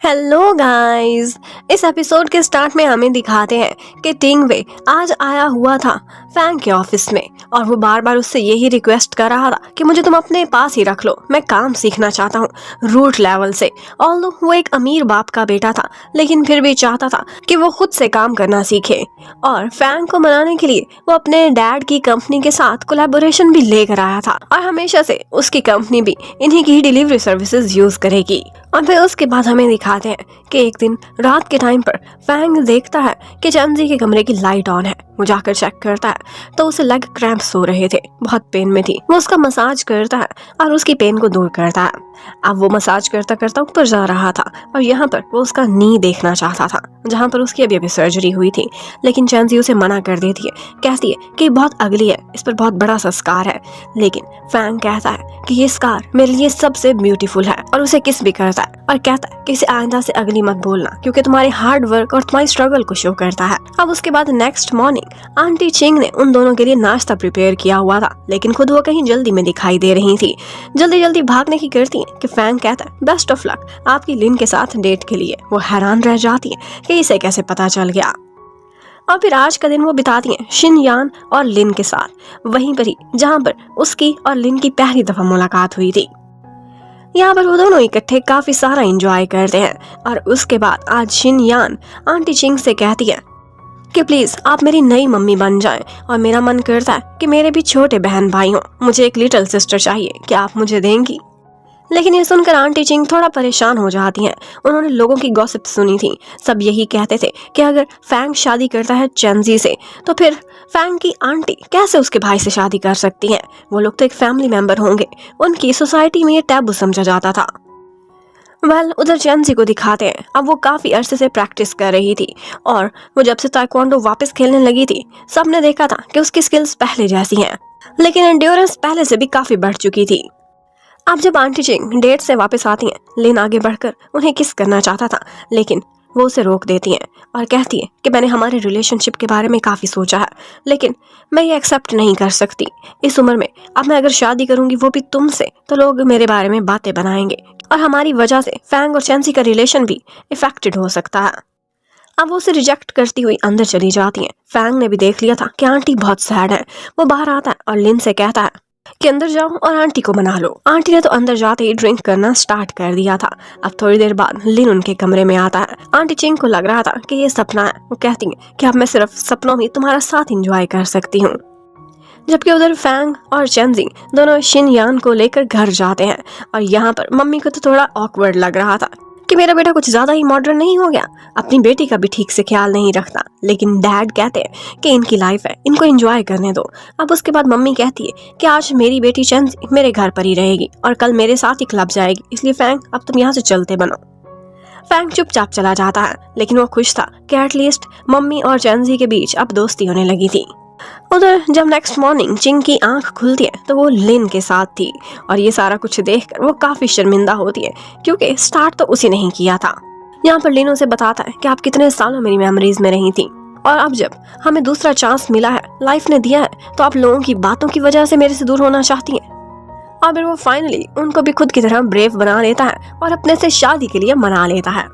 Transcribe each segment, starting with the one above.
Hello guys. इस episode के start में हमें दिखाते हैं कि टिंगवे आज आया हुआ था फैंग के ऑफिस में और वो बार बार उससे यही रिक्वेस्ट कर रहा था कि मुझे तुम अपने पास ही रख लो, मैं काम सीखना चाहता हूँ रूट लेवल से। ऑल्दो वो एक अमीर बाप का बेटा था लेकिन फिर भी चाहता था कि वो खुद से काम करना सीखे और फैंग को मनाने के लिए वो अपने डैड की कंपनी के साथ कोलैबोरेशन भी लेकर आया था और हमेशा से उसकी कंपनी भी इन्हीं की डिलीवरी सर्विसेज यूज करेगी। और फिर उसके बाद हमें दिखाते हैं कि एक दिन रात के टाइम पर फैंग देखता है कि चैंजी के कमरे की लाइट ऑन है। वो जाकर चेक करता है तो उसे लेग क्रैम्प्स हो रहे थे, बहुत पेन में थी। वो उसका मसाज करता है और उसकी पेन को दूर करता है। अब वो मसाज करता करता ऊपर जा रहा था और यहाँ पर वो उसका नी देखना चाहता था जहाँ पर उसकी अभी सर्जरी हुई थी, लेकिन चैंजी उसे मना कर देती है, कहती है कि बहुत अगली है, इस पर बहुत बड़ा सा स्कार है। लेकिन फैंग कहता है कि ये स्कार मेरे लिए सबसे ब्यूटीफुल है और उसे किस भी करता है और कहता है कि इसे आइंदा से अगली मत बोलना क्योंकि तुम्हारे हार्ड वर्क और तुम्हारी स्ट्रगल को शो करता है। अब उसके बाद नेक्स्ट मॉर्निंग आंटी चिंग ने उन दोनों के लिए नाश्ता प्रिपेयर किया हुआ था, लेकिन खुद वो कहीं जल्दी में दिखाई दे रही थी। जल्दी जल्दी भागने की करती है कि फैंग कहता है बेस्ट ऑफ लक आपकी लिन के साथ डेट के लिए। वो हैरान रह जाती है कि इसे कैसे पता चल गया। और फिर आज का दिन वो बिताती हैं शिन यान और लिन के साथ, वहीं पर ही जहाँ पर उसकी और लिन की पहली दफा मुलाकात हुई थी। यहाँ पर वो दोनों इकट्ठे काफी सारा एंजॉय करते हैं और उसके बाद आज शिन यान आंटी चिंग से कहती है कि प्लीज आप मेरी नई मम्मी बन जाएं और मेरा मन करता है कि मेरे भी छोटे बहन भाई हों, मुझे एक लिटिल सिस्टर चाहिए, क्या आप मुझे देंगी? लेकिन ये सुनकर आंटी चिंग थोड़ा परेशान हो जाती हैं। उन्होंने लोगों की गॉसिप सुनी थी, सब यही कहते थे कि अगर फैंग शादी करता है चैंजी से तो फिर फैंग की आंटी कैसे उसके भाई से शादी कर सकती हैं? वो लोग तो एक फैमिली मेंबर होंगे, उनकी सोसाइटी में ये टैबू समझा जाता था। उधर चैंजी को दिखाते हैं। अब वो काफी अरसे से प्रैक्टिस कर रही थी और वो जब से ताइक्वांडो वापस खेलने लगी थी सबने देखा था कि उसकी स्किल्स पहले जैसी हैं, लेकिन एंड्योरेंस पहले से भी काफी बढ़ चुकी थी। अब जब आंटी चिंग डेट से वापस आती हैं, लिन आगे बढ़कर उन्हें किस करना चाहता था, लेकिन वो उसे रोक देती हैं और कहती है कि मैंने हमारे रिलेशनशिप के बारे में काफ़ी सोचा है, लेकिन मैं ये एक्सेप्ट नहीं कर सकती इस उम्र में। अब मैं अगर शादी करूंगी वो भी तुमसे तो लोग मेरे बारे में बातें बनाएंगे और हमारी वजह से फैंग और चैंसी का रिलेशन भी इफेक्टेड हो सकता है। अब वो उसे रिजेक्ट करती हुई अंदर चली जाती हैं। फैंग ने भी देख लिया था कि आंटी बहुत सैड है। वो बाहर आता है और लिन से कहता है कि अंदर जाओ और आंटी को मना लो। आंटी ने तो अंदर जाते ही ड्रिंक करना स्टार्ट कर दिया था। अब थोड़ी देर बाद लिन उनके कमरे में आता है। आंटी चिंग को लग रहा था कि ये सपना है। वो कहती है कि अब मैं सिर्फ सपनों में तुम्हारा साथ एंजॉय कर सकती हूँ। जबकि उधर फैंग और चैंजी दोनों शिन यान को लेकर घर जाते हैं और यहाँ पर मम्मी को तो थोड़ा ऑकवर्ड लग रहा था कि मेरा बेटा कुछ ज्यादा ही मॉडर्न नहीं हो गया, अपनी बेटी का भी ठीक से ख्याल नहीं रखता। लेकिन डैड कहते हैं कि इनकी लाइफ है, इनको एंजॉय करने दो। अब उसके बाद मम्मी कहती है कि आज मेरी बेटी चैंजी मेरे घर पर ही रहेगी और कल मेरे साथ ही क्लब जाएगी, इसलिए फैंग अब तुम यहाँ से चलते बनो। फैंग चुपचाप चला जाता है, लेकिन वो खुश था कि एटलीस्ट मम्मी और चैंजी के बीच अब दोस्ती होने लगी थी। उधर जब नेक्स्ट मॉर्निंग चिंग की आंख खुलती है तो वो लिन के साथ थी और ये सारा कुछ देखकर वो काफी शर्मिंदा होती है क्योंकि स्टार्ट तो उसी नहीं किया था। यहाँ पर लिन उसे बताता है कि आप कितने सालों मेरी मेमोरीज में रही थी और अब जब हमें दूसरा चांस मिला है, लाइफ ने दिया है, तो आप लोगों की बातों की वजह से मेरे से दूर होना चाहती हैं। और फिर वो फाइनली उनको भी खुद की तरह ब्रेव बना लेता है और अपने से शादी के लिए मना लेता है।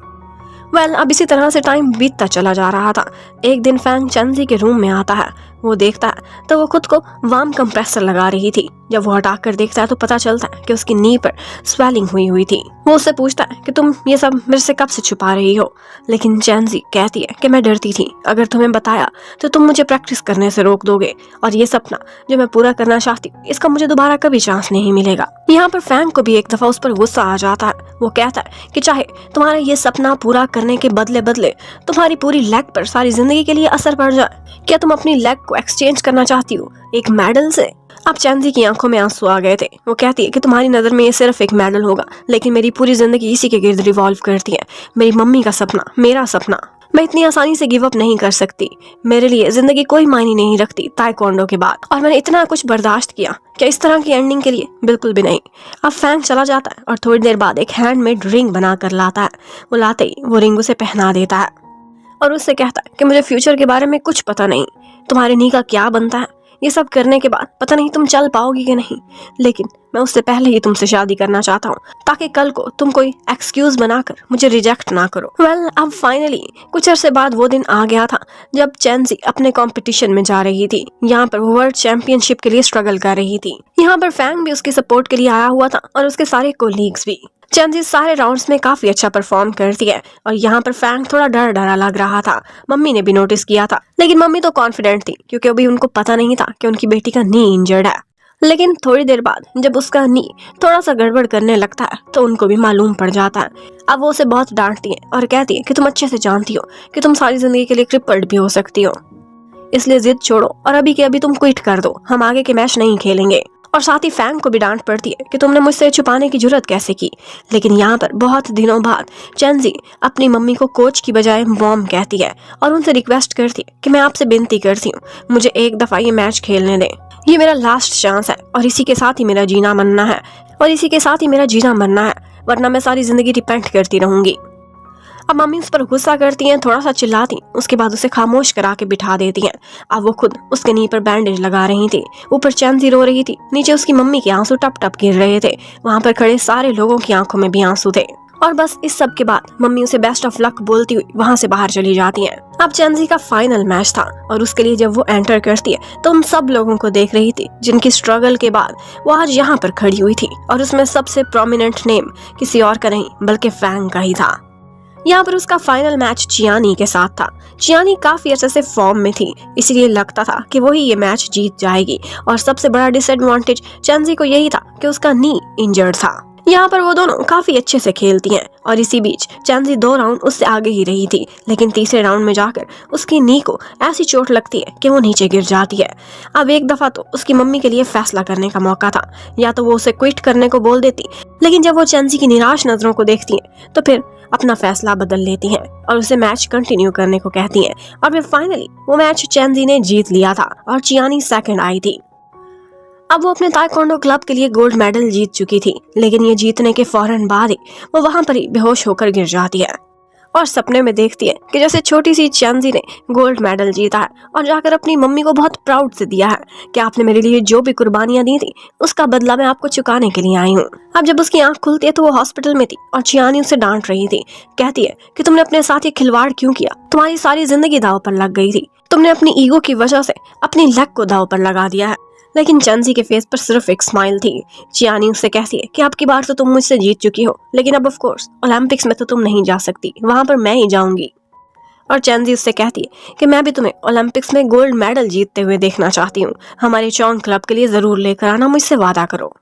अब इसी तरह से टाइम बीतता चला जा रहा था। एक दिन फैंग चैंजी के रूम में आता है। वो देखता है तो वो खुद को वार्म कंप्रेसर लगा रही थी। जब वो हटाकर देखता है तो पता चलता है कि उसकी नी पर स्वेलिंग हुई थी। वो उससे पूछता है कि तुम ये सब मेरे से कब से छुपा रही हो? लेकिन चैंजी कहती है कि मैं डरती थी, अगर तुम्हें बताया तो तुम मुझे प्रैक्टिस करने से रोक दोगे और ये सपना जो मैं पूरा करना चाहती इसका मुझे दोबारा कभी चांस नहीं मिलेगा। यहाँ पर फैंग को भी एक दफा उस पर गुस्सा आ जाता है। वो कहता है कि चाहे तुम्हारा ये सपना पूरा करने के बदले बदले तुम्हारी पूरी लेग पर सारी जिंदगी के लिए असर पड़ जाए, क्या तुम अपनी लेग को एक्सचेंज करना चाहती हो एक मेडल से? अब चैंजी की आंखों में आंसू आ गए थे। वो कहती है कि तुम्हारी नजर में ये सिर्फ एक मेडल होगा, लेकिन मेरी पूरी जिंदगी इसी के गिर्द रिवॉल्व करती है। मेरी मम्मी का सपना, मेरा सपना, मैं इतनी आसानी से गिव अप नहीं कर सकती। मेरे लिए जिंदगी कोई मायने नहीं रखती ताइक्वांडो के बाद, और मैंने इतना कुछ बर्दाश्त किया, क्या इस तरह की एंडिंग के लिए? बिल्कुल भी नहीं। अब फैंग चला जाता है और थोड़ी देर बाद एक हैंडमेड रिंग बना कर लाता है। वो लाते ही वो रिंग उसे पहना देता है और उससे कहता है कि मुझे फ्यूचर के बारे में कुछ पता नहीं, तुम्हारे नी का क्या बनता है ये सब करने के बाद पता नहीं तुम चल पाओगी कि नहीं, लेकिन मैं उससे पहले ही तुमसे शादी करना चाहता हूँ ताकि कल को तुम कोई एक्सक्यूज बनाकर मुझे रिजेक्ट ना करो। अब फाइनली कुछ अरसे बाद वो दिन आ गया था जब चेंजी अपने कंपटीशन में जा रही थी। यहाँ पर वो वर्ल्ड चैंपियनशिप के लिए स्ट्रगल कर रही थी। यहाँ पर फैंग भी उसकी सपोर्ट के लिए आया हुआ था और उसके सारे कोलीग्स भी। चेंजी सारे राउंड्स में काफी अच्छा परफॉर्म करती है और यहाँ पर फैंग थोड़ा डर डरा लग रहा था। मम्मी ने भी नोटिस किया था, लेकिन मम्मी तो कॉन्फिडेंट थी क्योंकि अभी उनको पता नहीं था कि उनकी बेटी का नी इंजर्ड है। लेकिन थोड़ी देर बाद जब उसका नी थोड़ा सा गड़बड़ करने लगता है तो उनको भी मालूम पड़ जाता है। अब वो उसे बहुत डांटती है और कहती है कि तुम अच्छे से जानती हो कि तुम सारी जिंदगी के लिए क्रिपल्ड भी हो सकती हो, इसलिए जिद छोड़ो और अभी के अभी तुम क्विट कर दो, हम आगे के मैच नहीं खेलेंगे। और साथ ही फैंग को भी डांट पड़ती है कि तुमने मुझसे छुपाने की जरूरत कैसे की। लेकिन यहाँ पर बहुत दिनों बाद चेंजी अपनी मम्मी को कोच की बजाय मॉम कहती है और उनसे रिक्वेस्ट करती है कि मैं आपसे विनती करती हूँ, मुझे एक दफा ये मैच खेलने दें, ये मेरा लास्ट चांस है और इसी के साथ ही मेरा जीना मरना है, वरना मैं सारी जिंदगी रिपेंट करती रहूंगी। अब मम्मी उस पर गुस्सा करती हैं, थोड़ा सा चिल्लाती, उसके बाद उसे खामोश करा के बिठा देती हैं। अब वो खुद उसके नी पर बैंडेज लगा रही थी, ऊपर चेंजी रो रही थी, नीचे उसकी मम्मी के आंसू टप टप गिर रहे थे। वहाँ पर खड़े सारे लोगों की आंखों में भी आंसू थे। और बस इस सब के बाद मम्मी उसे बेस्ट ऑफ लक बोलती हुई वहाँ से बाहर चली जाती हैं। अब चेंजी का फाइनल मैच था और उसके लिए जब वो एंटर करती है तो उन सब लोगों को देख रही थी जिनकी स्ट्रगल के बाद वो आज यहाँ पर खड़ी हुई थी। और उसमें सबसे प्रोमिनेंट नेम किसी और का नहीं बल्कि फैंग का ही था। यहाँ पर उसका फाइनल मैच चियानी के साथ था। चियानी काफी अच्छे से फॉर्म में थी, इसलिए लगता था कि वही ये मैच जीत जाएगी। और सबसे बड़ा डिसएडवांटेज चेंजी को यही था कि उसका नी इंजर्ड था। यहाँ पर वो दोनों काफी अच्छे से खेलती हैं और इसी बीच चेंजी 2 राउंड उससे आगे ही रही थी, लेकिन तीसरे राउंड में जाकर उसकी नी को ऐसी चोट लगती है कि वो नीचे गिर जाती है। अब एक दफा तो उसकी मम्मी के लिए फैसला करने का मौका था, या तो वो उसे क्विट करने को बोल देती, लेकिन जब वो चेंजी की निराश नजरों को देखती है तो फिर अपना फैसला बदल लेती हैं और उसे मैच कंटिन्यू करने को कहती हैं। और फिर फाइनली वो मैच चेंजी ने जीत लिया था और चियानी सेकंड आई थी। अब वो अपने ताइक्वांडो क्लब के लिए गोल्ड मेडल जीत चुकी थी, लेकिन ये जीतने के फौरन बाद ही वो वहां पर ही बेहोश होकर गिर जाती है और सपने में देखती है कि जैसे छोटी सी चेंजी ने गोल्ड मेडल जीता है और जाकर अपनी मम्मी को बहुत प्राउड से दिया है कि आपने मेरे लिए जो भी कुर्बानियां दी थी उसका बदला मैं आपको चुकाने के लिए आई हूँ। अब जब उसकी आंख खुलती है तो वो हॉस्पिटल में थी और चियानी उसे डांट रही थी, कहती है कि तुमने अपने साथ ये खिलवाड़ क्यों किया, तुम्हारी सारी जिंदगी दांव पर लग गई थी, तुमने अपनी ईगो की वजह से अपनी लक को दांव पर लगा दिया है। लेकिन चेंजी के फेस पर सिर्फ एक स्माइल थी। चियानी उससे कहती है कि अब की बार तो तुम मुझसे जीत चुकी हो, लेकिन अब ऑफ कोर्स ओलंपिक्स में तो तुम नहीं जा सकती, वहां पर मैं ही जाऊंगी। और चेंजी उससे कहती है कि मैं भी तुम्हें ओलंपिक्स में गोल्ड मेडल जीतते हुए देखना चाहती हूँ, हमारे चौंग क्लब के लिए जरूर लेकर आना, मुझसे वादा करो।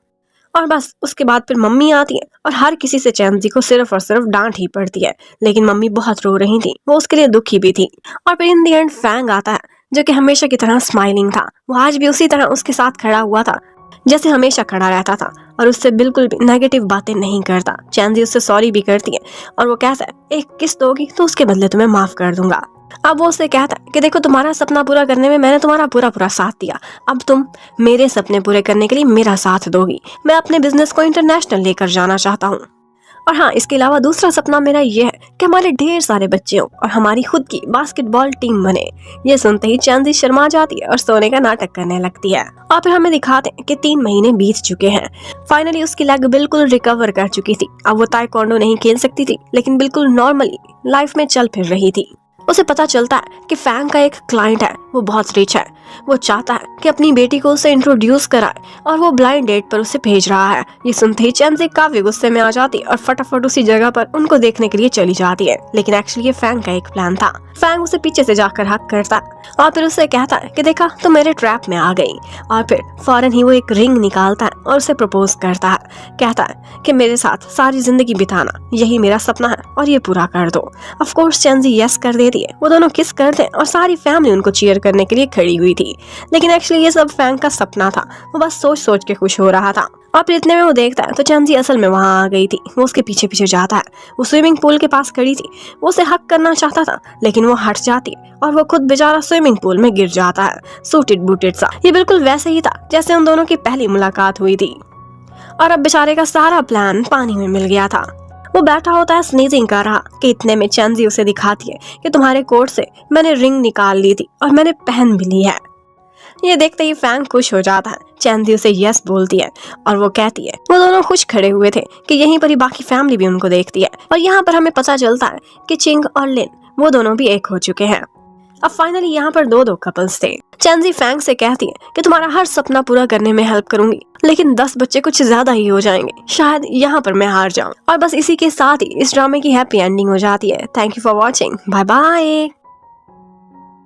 और बस उसके बाद फिर मम्मी आती है और हर किसी से चेंजी को सिर्फ और सिर्फ डांट ही पड़ती है, लेकिन मम्मी बहुत रो रही थी, वो उसके लिए दुखी भी थी। और फिर इन दी एंड फैंग आता है जो कि हमेशा की तरह स्माइलिंग था। वो आज भी उसी तरह उसके साथ खड़ा हुआ था जैसे हमेशा खड़ा रहता था और उससे बिल्कुल भी नेगेटिव बातें नहीं करता। चेंजी उससे सॉरी भी करती है और वो कहता है एक किस दोगी तो उसके बदले तुम्हें माफ कर दूंगा। अब वो उससे कहता है कि देखो तुम्हारा सपना पूरा करने में मैंने तुम्हारा पूरा साथ दिया, अब तुम मेरे सपने पूरे करने के लिए मेरा साथ दोगी। मैं अपने बिजनेस को इंटरनेशनल लेकर जाना चाहता हूँ। और हाँ, इसके अलावा दूसरा सपना मेरा ये है कि हमारे ढेर सारे बच्चे हों और हमारी खुद की बास्केटबॉल टीम बने। ये सुनते ही चेंजी शर्मा जाती है और सोने का नाटक करने लगती है। और फिर हमें दिखाते हैं कि 3 महीने बीत चुके हैं। फाइनली उसकी लेग बिल्कुल रिकवर कर चुकी थी। अब वो ताइक्वांडो नहीं खेल सकती थी, लेकिन बिल्कुल नॉर्मली लाइफ में चल फिर रही थी। उसे पता चलता है कि फैंग का एक क्लाइंट है, वो बहुत रिच है, वो चाहता है कि अपनी बेटी को उसे इंट्रोड्यूस कराए और वो ब्लाइंड डेट पर उसे भेज रहा है। ये सुनते ही चेंजी काफी गुस्से में आ जाती और फटाफट उसी जगह पर उनको देखने के लिए चली जाती है। लेकिन एक्चुअली ये फैंग का एक प्लान था। फैंग उसे पीछे से जाकर हक करता है और फिर उसे कहता है कि देखा तुम मेरे ट्रैप में आ गई। और फिर फौरन ही वो एक रिंग निकालता है और उसे प्रपोज करता है, कहता है कि मेरे साथ सारी जिंदगी बिताना यही मेरा सपना है और ये पूरा कर दो। ऑफ कोर्स चेंजी यस कर देती है। वो दोनों किस करते हैं और सारी फैमिली उनको चीयर करने के लिए खड़ी हुई थी। लेकिन एक्चुअली ये सब फैंग का सपना था, वो बस सोच सोच के खुश हो रहा था। और फिर इतने में वो देखता है तो चेंजी असल में वहां आ गई थी। वो उसके पीछे पीछे जाता है। वो स्विमिंग पूल के पास खड़ी थी, वो उसे हक करना चाहता था, लेकिन वो हट जाती है और वो खुद बेचारा स्विमिंग पूल में गिर जाता है, सूटेड बूटेड सा। ये बिल्कुल वैसे ही था जैसे उन दोनों की पहली मुलाकात हुई थी। और अब बेचारे का सारा प्लान पानी में मिल गया था। वो बैठा होता है स्नीजिंग कर रहा कि इतने में चेंजी उसे दिखाती है कि तुम्हारे कोट से मैंने रिंग निकाल ली थी और मैंने पहन भी ली है। ये देखते ही फैंग खुश हो जाता है। चैंदी उसे यस बोलती है और वो कहती है वो दोनों खुश खड़े हुए थे कि यहीं पर ही बाकी फैमिली भी उनको देखती है। और यहाँ पर हमें पता चलता है कि चिंग और लिन वो दोनों भी एक हो चुके हैं। अब फाइनली यहाँ पर दो कपल्स थे। चैंजी फैंग से कहती है कि तुम्हारा हर सपना पूरा करने में हेल्प करूंगी, लेकिन 10 बच्चे कुछ ज्यादा ही हो जाएंगे, शायद यहाँ पर मैं हार जाऊं। और बस इसी के साथ ही इस ड्रामे की हैप्पी एंडिंग हो जाती है। Thank you for watching, bye bye.